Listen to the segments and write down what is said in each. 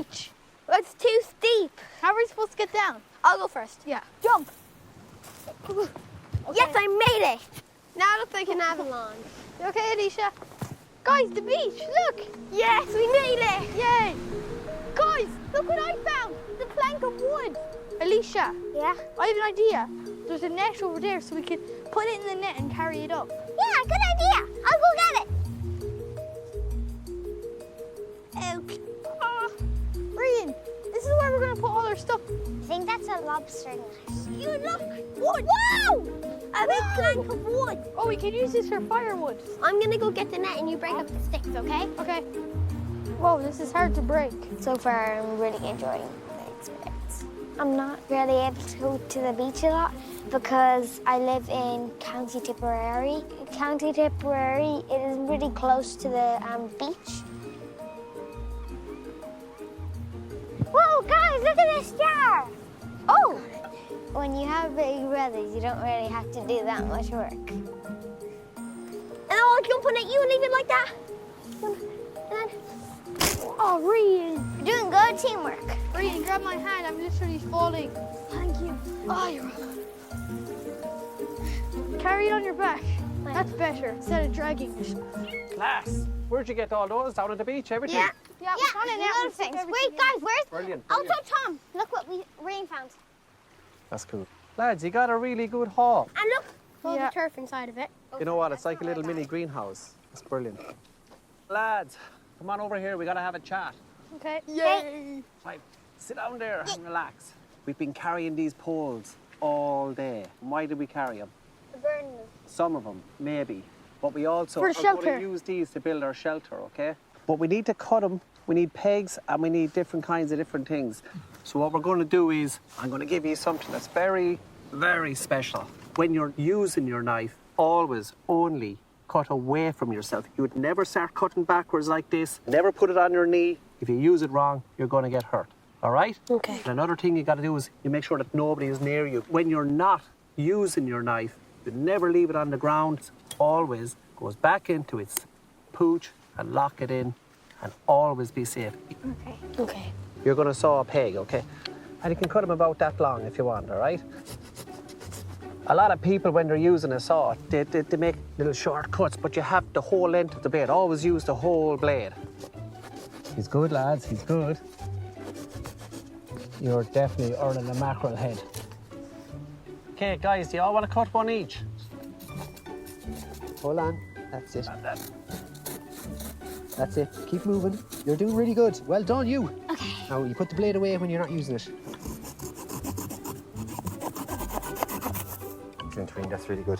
beach. It's too steep. How are we supposed to get down? I'll go first. Yeah. Jump. Okay. Yes, I made it. Now it looks like an avalanche. You okay, Alicia? Guys, the beach, look. Yes, we made it. Yay. Guys, look what I found. The plank of wood. Alicia, Yeah? I have an idea. There's a net over there so we can put it in the net and carry it up. Yeah, good idea. I'll go get it. Brian, this is where we're going to put all our stuff. I think that's a lobster net. You look. Wood. Wow! A big plank of wood. Oh, we can use this for firewood. I'm going to go get the net and you break up the sticks, okay? Okay. Whoa, this is hard to break. So far, I'm really enjoying the experience. I'm not really able to go to the beach a lot because I live in County Tipperary. County Tipperary, it is really close to the beach. Whoa, guys, look at this star! Oh! When you have big brothers, you don't really have to do that much work. And I'll jump on it, you leave it like that. Oh, Ryan, you're doing good teamwork. Brian, grab my hand. I'm literally falling. Thank you. Oh, you're welcome. Carry it on your back. That's better instead of dragging it. Class, where'd you get all those? Down at the beach, everything? Yeah. Yeah, Yeah, we found it a now. lot of things. Wait, guys, where's... Brilliant, Also, brilliant. Tom, look what Ryan found. That's cool. Lads, you got a really good haul. And look, all Yeah. the turf inside of it. You know what? It's like a little mini greenhouse. It's brilliant. Lads, come on over here. We got to have a chat. Okay. Yay! Right, sit down there and relax. We've been carrying these poles all day. Why did we carry them? Burn them. Some of them, maybe. But we also For are shelter. going to use these to build our shelter, okay? But we need to cut them. We need pegs and we need different kinds of different things. So what we're going to do is, I'm going to give you something that's very, very special. When you're using your knife, always only cut away from yourself. You would never start cutting backwards like this. Never put it on your knee. If you use it wrong, you're going to get hurt. All right? Okay. And another thing you got to do is you make sure that nobody is near you. When you're not using your knife, you never leave it on the ground. It always goes back into its pooch and lock it in and always be safe. Okay. Okay. You're going to saw a peg, okay? And you can cut them about that long if you want, all right? A lot of people, when they're using a saw, they make little short cuts, but you have the whole length of the blade. Always use the whole blade. He's good, lads, he's good. You're definitely earning a mackerel head. Okay, guys, do you all want to cut one each? Hold on. That's it. That's it. Keep moving. You're doing really good. Well done, you. Okay. Now, you put the blade away when you're not using it. Excellent, that's really good.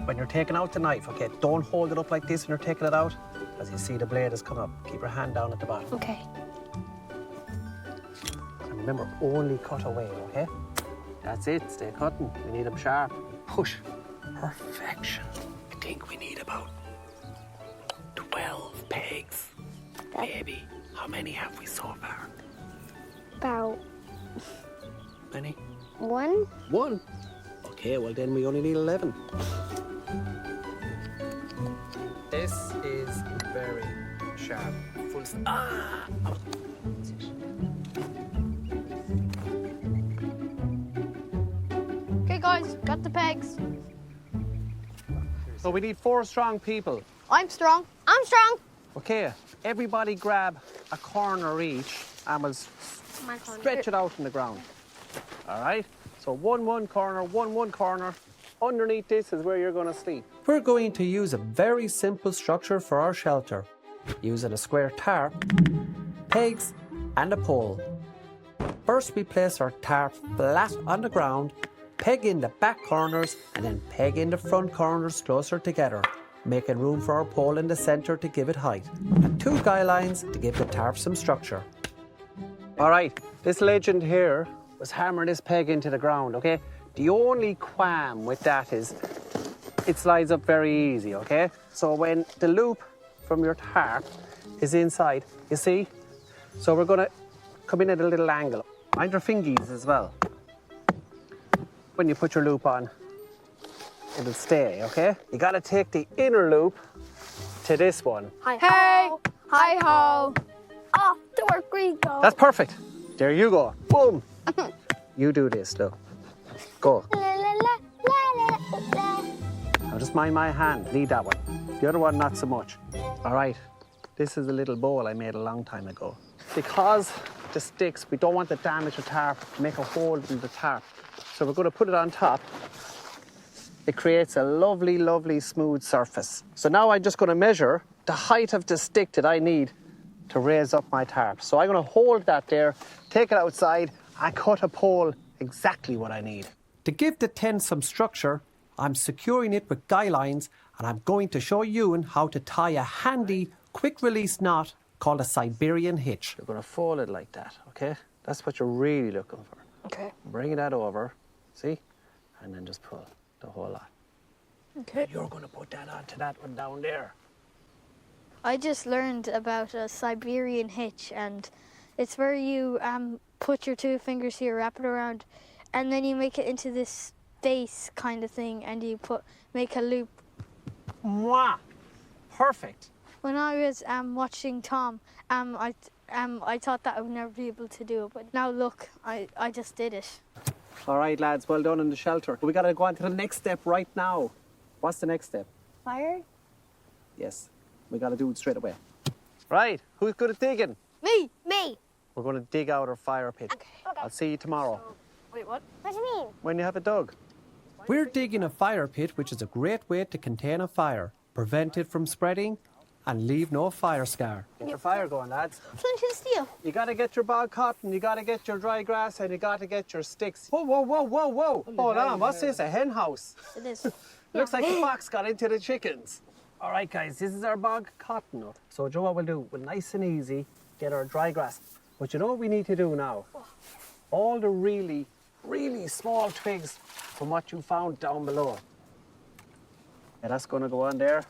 When you're taking out the knife, okay, don't hold it up like this when you're taking it out. As you see, the blade has come up. Keep your hand down at the bottom. Okay. And remember, only cut away, okay? That's it, stay cutting. We need them sharp. Push. Perfection. I think we need about 12 pegs. Maybe. How many have we so far? About Many? one. One. Okay, well then we only need 11. This is very sharp. Full. Ah! Okay, guys, got the pegs. So we need 4 strong people. I'm strong. I'm strong. Okay, everybody grab a corner each and we'll My corner. stretch it out in the ground. All right? So one corner, one corner. Underneath this is where you're going to sleep. We're going to use a very simple structure for our shelter, using a square tarp, pegs, and a pole. First, we place our tarp flat on the ground, peg in the back corners, and then peg in the front corners closer together, making room for our pole in the centre to give it height, and 2 guy lines to give the tarp some structure. All right, this legend here was hammering this peg into the ground, okay? The only qualm with that is it slides up very easy, okay? So when the loop from your tarp is inside, you see? So we're gonna come in at a little angle. Mind your fingies as well. When you put your loop on, it'll stay, okay? You gotta take the inner loop to this one. Hi. Hey! Hi-ho! off the work we go. That's perfect. There you go. Boom. You do this, look. Go. La, la, la, la, la, la. Now just mind my hand. Lead that one. The other one, not so much. All right. This is a little bowl I made a long time ago. Because the sticks, we don't want to damage the tarp, make a hole in the tarp. So we're going to put it on top. It creates a lovely, lovely smooth surface. So now I'm just going to measure the height of the stick that I need to raise up my tarp. So I'm going to hold that there, take it outside, and cut a pole exactly what I need. To give the tent some structure, I'm securing it with guy lines, and I'm going to show you how to tie a handy, quick-release knot called a Siberian hitch. You're going to fold it like that, okay? That's what you're really looking for. Okay. Bring that over, see? And then just pull the whole lot. Okay. You're going to put that onto that one down there. I just learned about a Siberian hitch, and it's where you put your 2 fingers here, wrap it around, and then you make it into this base kind of thing, and you make a loop. Mwah! Perfect. When I was watching Tom, I thought that I would never be able to do it, but now look, I just did it. All right, lads, well done in the shelter. We got to go on to the next step right now. What's the next step? Fire? Yes, we got to do it straight away. Right, who's good at digging? Me! Me. We're going to dig out our fire pit. Okay. I'll see you tomorrow. Wait, what? What do you mean? When you have it dug. We're digging a fire pit, which is a great way to contain a fire, prevent it from spreading, and leave no fire scar. Get your fire going, lads. Flint and steel. You got to get your bog cotton, you got to get your dry grass, and you got to get your sticks. Whoa, whoa, whoa, whoa, whoa. Hold on, what's this, a hen house? It is. Looks like the fox got into the chickens. All right, guys, this is our bog cotton. So, Joe, what we'll do, we'll nice and easy get our dry grass. But you know what we need to do now? All the really, really small twigs from what you found down below. Yeah, that's going to go on there.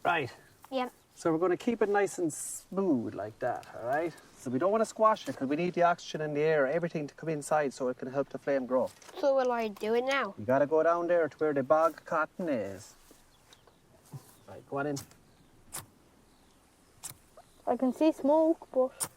Right. Yep. So we're going to keep it nice and smooth like that, all right? So we don't want to squash it because we need the oxygen in the air, everything to come inside so it can help the flame grow. So will I do it now? You got to go down there to where the bog cotton is. Right, go on in. I can see smoke, but...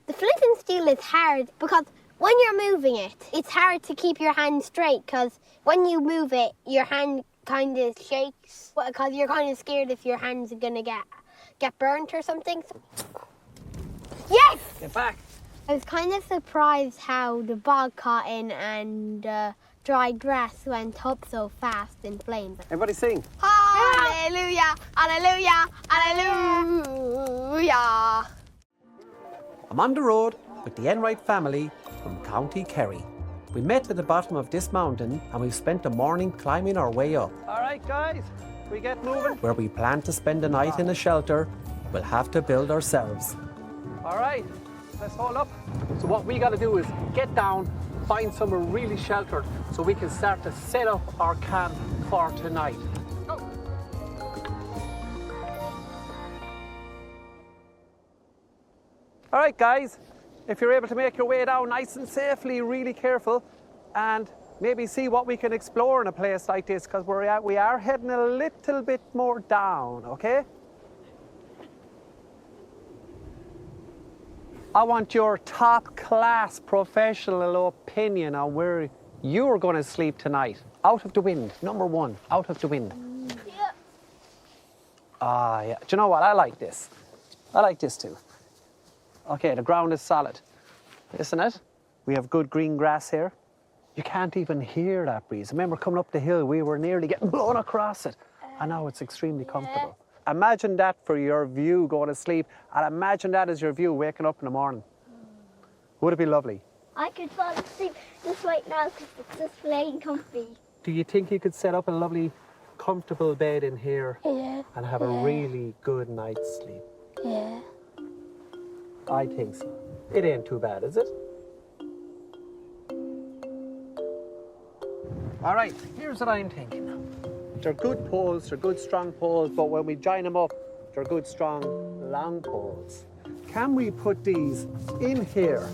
The flint and steel is hard because when you're moving it, it's hard to keep your hand straight because when you move it, your hand kind of shakes because you're kind of scared if your hands are going to get burnt or something. Yes! Get back. I was kind of surprised how the bog cotton and dry grass went up so fast in flames. Everybody sing. Hallelujah! Hallelujah! Hallelujah! I'm on the road with the Enright family from County Kerry. We met at the bottom of this mountain and we've spent the morning climbing our way up. All right, guys, we get moving. Where we plan to spend the night in a shelter, we'll have to build ourselves. All right, let's hold up. So what we got to do is get down, find somewhere really sheltered so we can start to set up our camp for tonight. All right, guys, if you're able to make your way down nice and safely, really careful, and maybe see what we can explore in a place like this, because we are heading a little bit more down, okay? I want your top-class professional opinion on where you're going to sleep tonight. Out of the wind, number one, out of the wind. Yeah. Yeah. Do you know what? I like this. I like this too. Okay, the ground is solid, isn't it? We have good green grass here. You can't even hear that breeze. Remember coming up the hill, we were nearly getting blown across it. And now it's extremely comfortable. Yeah. Imagine that for your view going to sleep, and imagine that as your view waking up in the morning. Would it be lovely? I could fall asleep just right now because it's just plain comfy. Do you think you could set up a lovely, comfortable bed in here and have a really good night's sleep? Yeah. I think so. It ain't too bad, is it? All right, here's what I'm thinking. They're good poles, they're good strong poles, but when we join them up, they're good strong long poles. Can we put these in here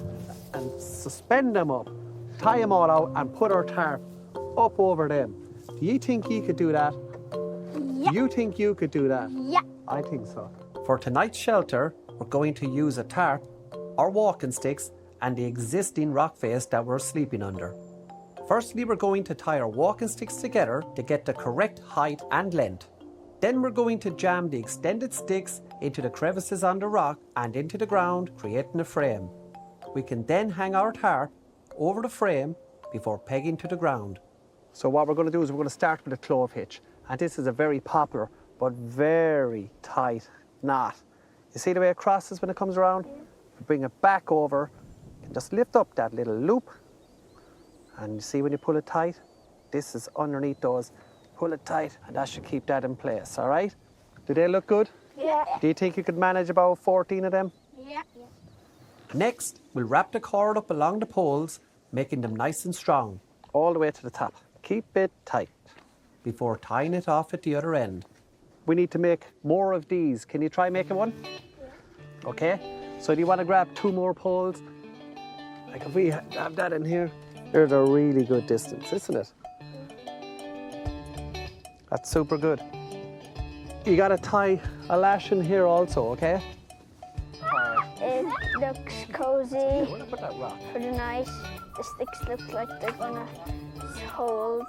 and suspend them up, tie them all out and put our tarp up over them? Do you think you could do that? Yeah. Do you think you could do that? Yeah. I think so. For tonight's shelter, we're going to use a tarp, our walking sticks, and the existing rock face that we're sleeping under. Firstly, we're going to tie our walking sticks together to get the correct height and length. Then we're going to jam the extended sticks into the crevices on the rock and into the ground, creating a frame. We can then hang our tarp over the frame before pegging to the ground. So what we're going to do is we're going to start with a clove hitch. And this is a very popular but very tight knot. You see the way it crosses when it comes around? You bring it back over and just lift up that little loop. And you see when you pull it tight? This is underneath those. Pull it tight and that should keep that in place, all right? Do they look good? Yeah. Do you think you could manage about 14 of them? Yeah. Next, we'll wrap the cord up along the poles, making them nice and strong, All the way to the top. Keep it tight. before tying it off at the other end. We need to make more of these. Can you try making one? Okay. So do you want to grab 2 more poles? Like if we have that in here, there's a really good distance, isn't it? That's super good. You got to tie a lash in here also, okay? It looks cozy Where did I put that rock? for the night. The sticks look like they're gonna hold.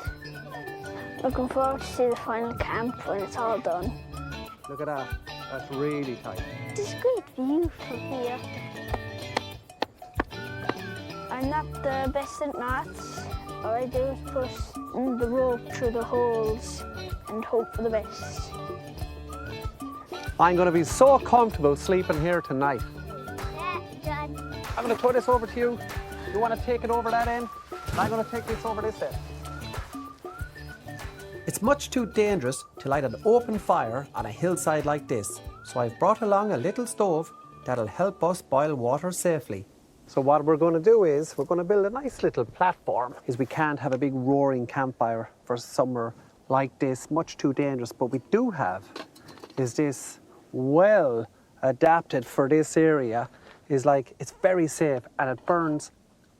Looking forward to see the final camp when it's all done. Look at that. That's really tight. There's a great view from here. I'm not the best at knots. All I do is push the rope through the holes and hope for the best. I'm going to be so comfortable sleeping here tonight. Yeah, Dad. I'm going to throw this over to you. You want to take it over that end? I'm going to take this over this end. It's much too dangerous to light an open fire on a hillside like this, so I've brought along a little stove that'll help us boil water safely. So what we're going to do is we're going to build a nice little platform. Is we can't have a big roaring campfire for summer like this, much too dangerous. But we do have is this well adapted for this area. Is like it's very safe and it burns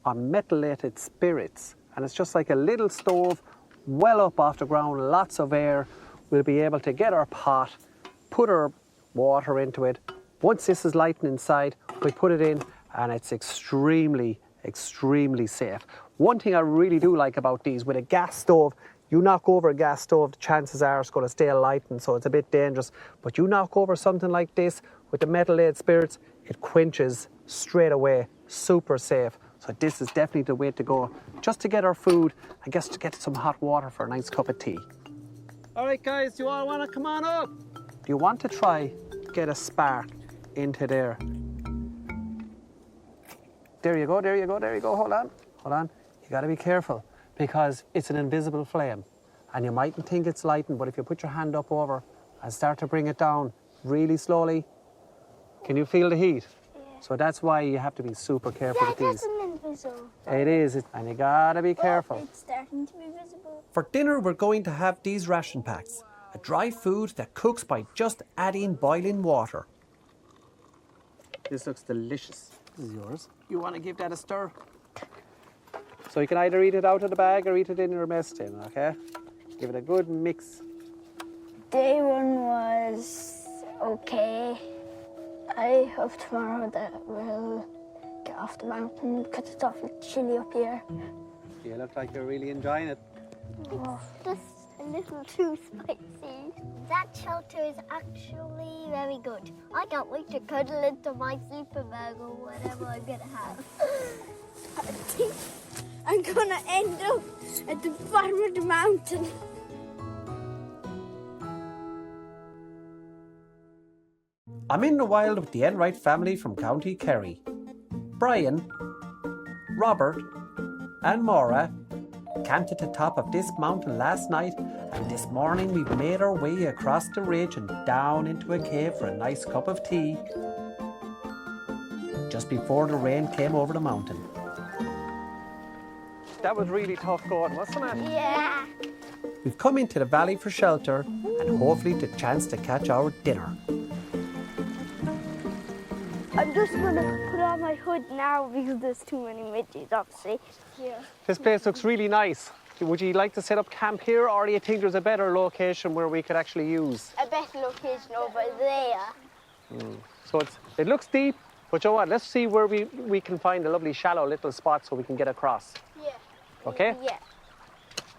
on methylated spirits. And it's just like a little stove well up off the ground, lots of air. We'll be able to get our pot, put our water into it. Once this is lighting inside, we put it in and it's extremely, extremely safe. One thing I really do like about these, with a gas stove, you knock over a gas stove, the chances are it's going to stay lighting, so it's a bit dangerous. But you knock over something like this with the methylated spirits, it quenches straight away, super safe. So this is definitely the way to go, just to get our food and just to get some hot water for a nice cup of tea. All right, guys, do you all want to come on up? Do you want to try get a spark into there? There you go, there you go, there you go. Hold on, hold on. You got to be careful because it's an invisible flame and you mightn't think it's lighting, but if you put your hand up over and start to bring it down really slowly, can you feel the heat? So that's why you have to be super careful with these. Invisible. It is, and you gotta be careful. It's starting to be visible. For dinner, we're going to have these ration packs, a dry food that cooks by just adding boiling water. This looks delicious. This is yours. You want to give that a stir? So you can either eat it out of the bag or eat it in your mess tin, okay? Give it a good mix. Day one was okay. I hope tomorrow that we'll get off the mountain because it's awfully chilly up here. You look like you're really enjoying it. Just a little too spicy. That shelter is actually very good. I can't wait to cuddle into my sleeper bag or whatever I'm gonna have. I think I'm gonna end up at the bottom of the mountain. I'm in the wild with the Enright family from County Kerry. Brian, Robert, and Maura camped at the top of this mountain last night, and this morning we've made our way across the ridge and down into a cave for a nice cup of tea just before the rain came over the mountain. That was really tough going, wasn't it? Yeah. We've come into the valley for shelter and hopefully the chance to catch our dinner. I'm just gonna put on my hood now because there's too many midges, obviously. Yeah. This place looks really nice. Would you like to set up camp here, or do you think there's a better location where we could actually use? A better location over there. So it looks deep, but you know what? Let's see where we can find a lovely shallow little spot so we can get across. Yeah. Okay? Yeah.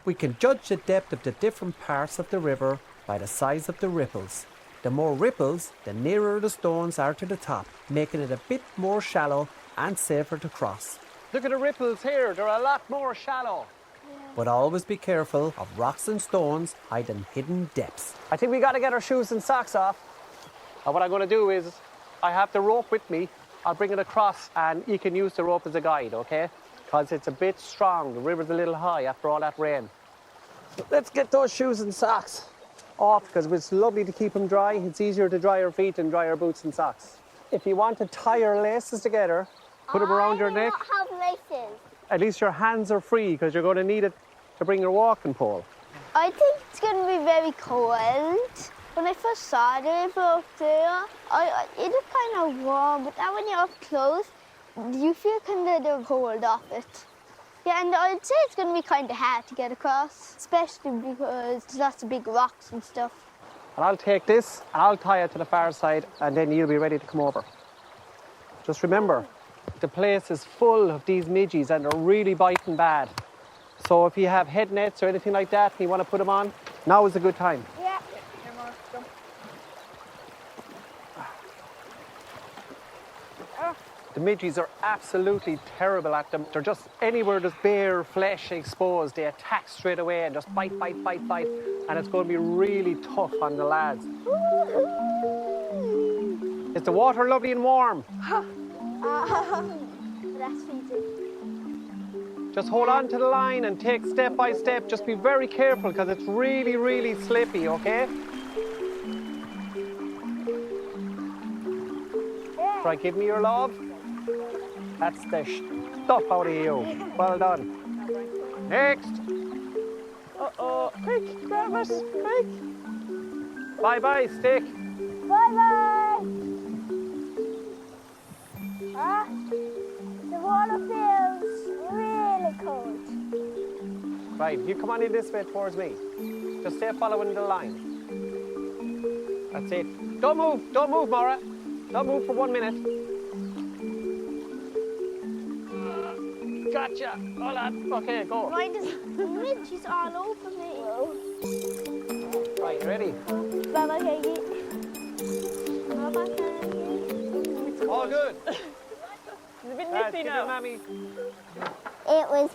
We can judge the depth of the different parts of the river by the size of the ripples. The more ripples, the nearer the stones are to the top, making it a bit more shallow and safer to cross. Look at the ripples here. They're a lot more shallow. But always be careful of rocks and stones hiding hidden depths. I think we got to get our shoes and socks off. And what I'm going to do is, I have the rope with me. I'll bring it across and you can use the rope as a guide, okay? Because it's a bit strong. The river's a little high after all that rain. So let's get those shoes and socks off because it's lovely to keep them dry. It's easier to dry your feet than dry your boots and socks. If you want to tie your laces together, put them around your neck. I don't have laces. At least your hands are free because you're going to need it to bring your walking pole. I think it's going to be very cold. When I first saw the river up there, it was kind of warm, but now when you're up close, you feel kind of the cold off it. Yeah, and I'd say it's going to be kind of hard to get across, especially because there's lots of big rocks and stuff. And I'll take this and I'll tie it to the far side and then you'll be ready to come over. Just remember, the place is full of these midges and they're really biting bad. So if you have head nets or anything like that and you want to put them on, now is a good time. Yeah. The midges are absolutely terrible at them. They're just anywhere there's bare flesh exposed, they attack straight away and just bite. And it's going to be really tough on the lads. Is the water lovely and warm? That's easy. Just hold on to the line and take step by step. Just be very careful because it's really, really slippy, okay? Try give me your love. That's the stuff out of you. Well done. Next. Uh-oh. Quick, grab it. Quick. Bye-bye, stick. Bye-bye. The water feels really cold. Right, you come on in this way towards me. Just stay following the line. That's it. Don't move, Maura. Don't move for 1 minute. Gotcha. Hold on. Okay, go. Mine is midges all over me. Right, you ready? Bye-bye, Katie. Bye-bye, Katie. All good. It's a bit Right, nippy give now. your mammy. It was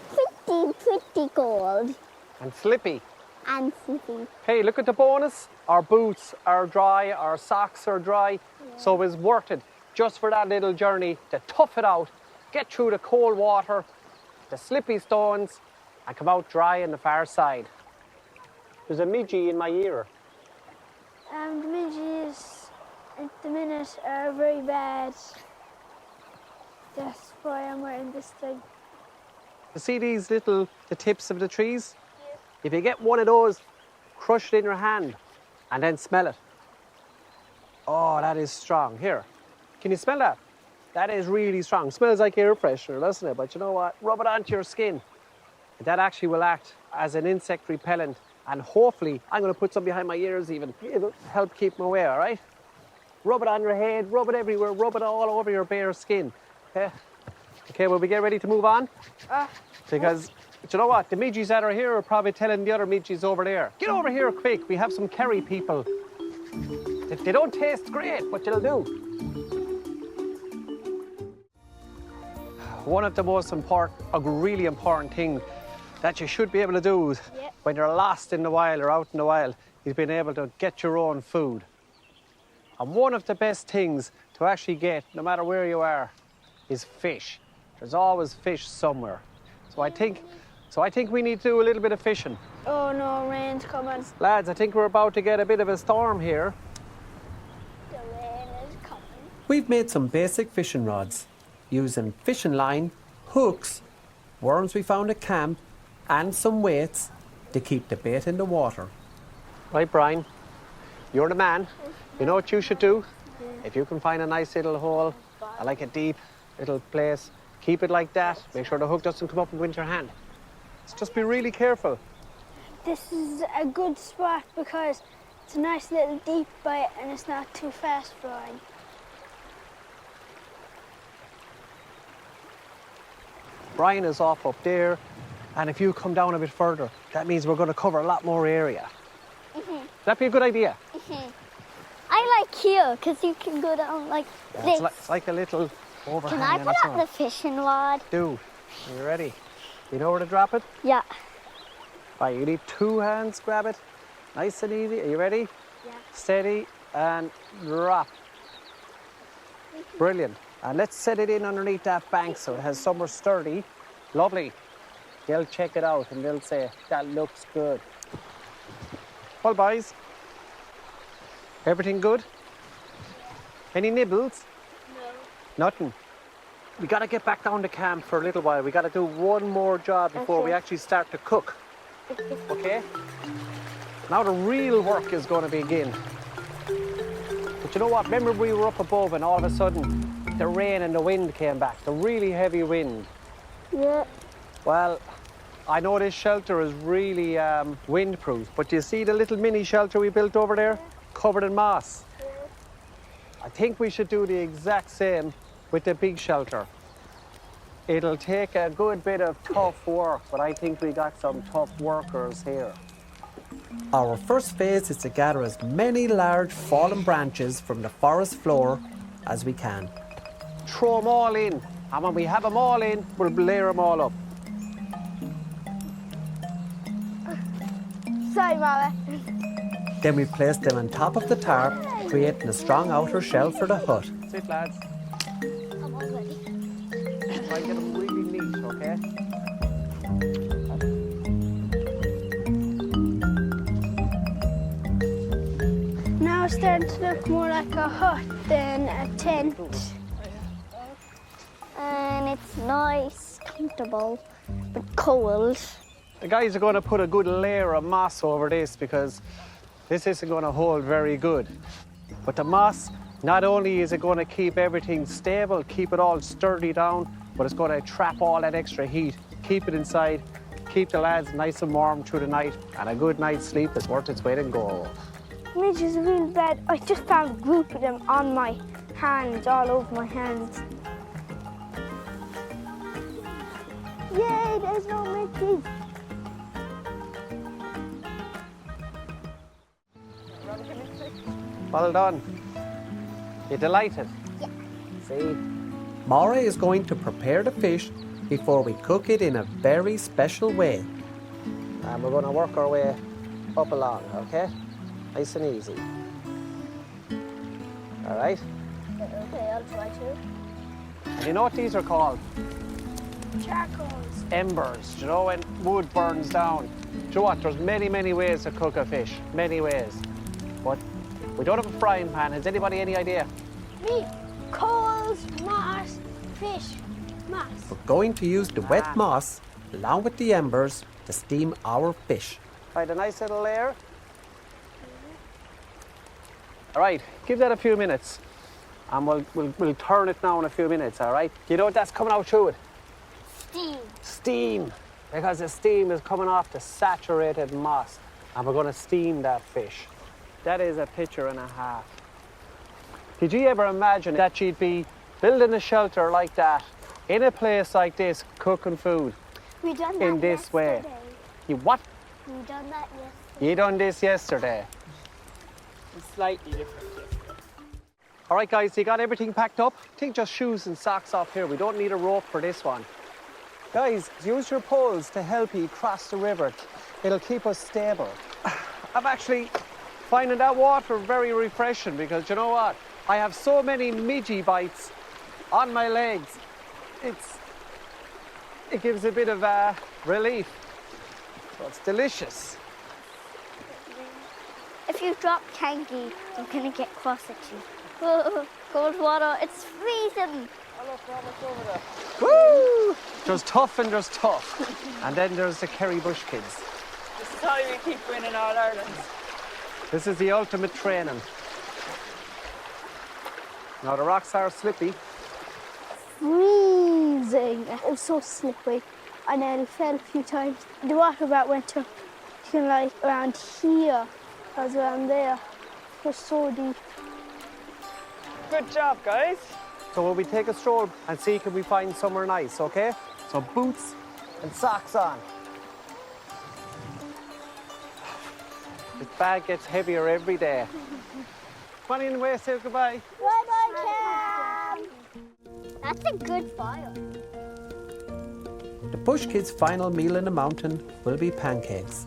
pretty cold And slippy. and slippy. Hey, look at the bonus. Our boots are dry, our socks are dry. So it's worth it just for that little journey to tough it out, get through the cold water, the slippy stones, and come out dry on the far side. There's a midgie in my ear. The midges at the minute are very bad. That's why I'm wearing this thing. You see these the tips of the trees? Yeah. If you get one of those, crush it in your hand and then smell it. Oh, that is strong. Here, can you smell that? That is really strong. Smells like air freshener, doesn't it? But you know what? Rub it onto your skin. That actually will act as an insect repellent. And hopefully, I'm going to put some behind my ears even. It'll help keep them away, all right? Rub it on your head, rub it everywhere, rub it all over your bare skin. Okay? Okay, will we get ready to move on? Because, you know what? The midges that are here are probably telling the other midges over there, get over here quick. We have some curry people. They don't taste great, but they'll do. One of the most important, a really important thing that you should be able to do when you're lost in the wild or out in the wild is being able to get your own food. And one of the best things to actually get, no matter where you are, is fish. There's always fish somewhere. So I think we need to do a little bit of fishing. Oh no, rain's coming. Lads, I think we're about to get a bit of a storm here. The rain is coming. We've made some basic fishing rods using fishing line, hooks, worms we found at camp, and some weights to keep the bait in the water. Right, Brian, you're the man. You know what you should do? If you can find a nice little hole, I like a deep little place, keep it like that. Make sure the hook doesn't come up and go into your hand. Just be really careful. This is a good spot because it's a nice little deep bite and it's not too fast flowing. Brian is off up there. And if you come down a bit further, that means we're going to cover a lot more area. Would that be a good idea? I like here because you can go down like this. It's like a little overhang. Can I on put its up own. the fishing rod? Do. Are you ready? You know where to drop it? Yeah. Right, you need 2 hands, grab it. Nice and easy. Are you ready? Yeah. Steady and drop. Brilliant. And let's set it in underneath that bank so it has somewhere sturdy. Lovely. They'll check it out and they'll say, that looks good. Well, boys, everything good? Any nibbles? No. Nothing. We got to get back down to camp for a little while. We got to do one more job before we actually start to cook. Okay? Now the real work is going to begin. But you know what? Remember we were up above and all of a sudden the rain and the wind came back, the really heavy wind. Yeah. Well, I know this shelter is really windproof, but do you see the little mini shelter we built over there? Covered in moss. I think we should do the exact same with the big shelter. It'll take a good bit of tough work, but I think we got some tough workers here. Our first phase is to gather as many large fallen branches from the forest floor as we can. Throw them all in, and when we have them all in, we'll layer them all up. Sorry, Mama. Then we place them on top of the tarp, creating a strong outer shell for the hut. Sit, lads. I'm all ready. Try and get them really neat, okay? Now it's starting to look more like a hut than a tent. And it's nice, comfortable, but cold. The guys are going to put a good layer of moss over this because this isn't going to hold very good. But the moss, not only is it going to keep everything stable, keep it all sturdy down, but it's going to trap all that extra heat, keep it inside, keep the lads nice and warm through the night, and a good night's sleep is worth its weight in gold. Which is really bad. I just found a group of them on my hands, all over my hands. Yay, there's no Mickey. Well done. You delighted? Yeah. See? Maura is going to prepare the fish before we cook it in a very special way. And we're going to work our way up along, okay? Nice and easy. All right? Okay, I'll try to. And you know what these are called? Charcoals. Embers. Do you know when wood burns down? Do you know what? There's many, many ways to cook a fish. Many ways. But we don't have a frying pan. Has anybody any idea? Me. Coals, moss, fish, moss. We're going to use the wet moss along with the embers to steam our fish. Right, a nice little layer. All right, give that a few minutes. And we'll turn it now in a few minutes, all right? You know what that's coming out through it? Steam. Steam. Because the steam is coming off the saturated moss. And we're going to steam that fish. That is a picture and a half. Did you ever imagine that you'd be building a shelter like that, in a place like this, cooking food We done that in this way? yesterday. You what? We done that yesterday. You done this yesterday. It's slightly different. All right, guys, you got everything packed up? I think just shoes and socks off here. We don't need a rope for this one. Guys, use your poles to help you cross the river. It'll keep us stable. I'm actually finding that water very refreshing because you know what? I have so many midgy bites on my legs. It gives a bit of relief. So it's delicious. If you drop Kanky, I'm gonna get cross at you. Cold water, it's freezing. Woo! There's tough and there's tough. And then there's the Kerry Bush Kids. This is how we keep winning All Ireland. This is the ultimate training. Now the rocks are slippy. Freezing. It was so slippery. I nearly fell a few times. The water about went up to like around here. I was around there. It was so deep. Good job, guys. So will we take a stroll and see can we find somewhere nice, okay? So boots and socks on. This bag gets heavier every day. Come on in the way, say goodbye. Bye-bye, Cam. That's a good file. The Bush Kids' final meal in the mountain will be pancakes.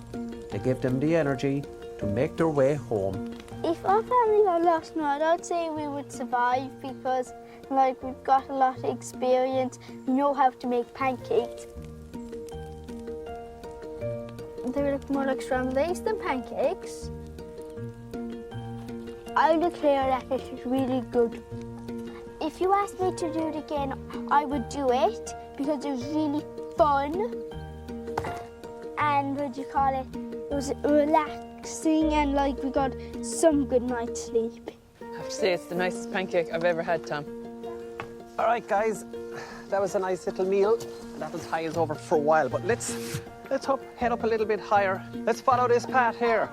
They give them the energy to make their way home. If our family got lost now, I'd say we would survive because like we've got a lot of experience, we know how to make pancakes. They look more like scrambled eggs than pancakes. I declare that it is really good. If you asked me to do it again, I would do it because it was really fun. And it was relaxing and like we got some good night's sleep. I have to say it's the nicest pancake I've ever had, Tom. All right, guys, that was a nice little meal. That was high as over for a while, but let's head up a little bit higher. Let's follow this path here.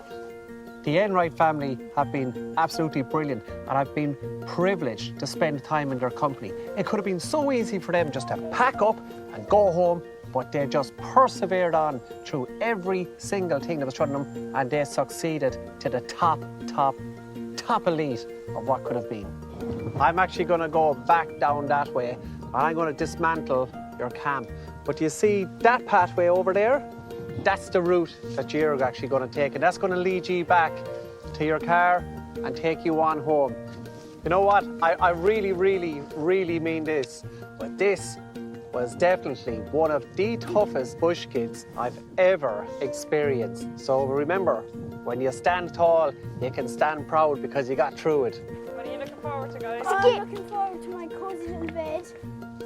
The Enright family have been absolutely brilliant, and I've been privileged to spend time in their company. It could have been so easy for them just to pack up and go home, but they just persevered on through every single thing that was thrown at them, and they succeeded to the top elite of what could have been. I'm actually going to go back down that way, and I'm going to dismantle your camp. But you see that pathway over there? That's the route that you're actually going to take, and that's going to lead you back to your car and take you on home. You know what? I really, really, really mean this, but this was definitely one of the toughest bush kids I've ever experienced. So remember, when you stand tall, you can stand proud because you got through it. What are you looking forward to, guys? I'm looking forward to my cozy little bed.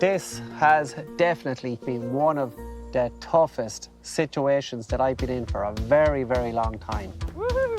This has definitely been one of the toughest situations that I've been in for a very, very long time. Woohoo!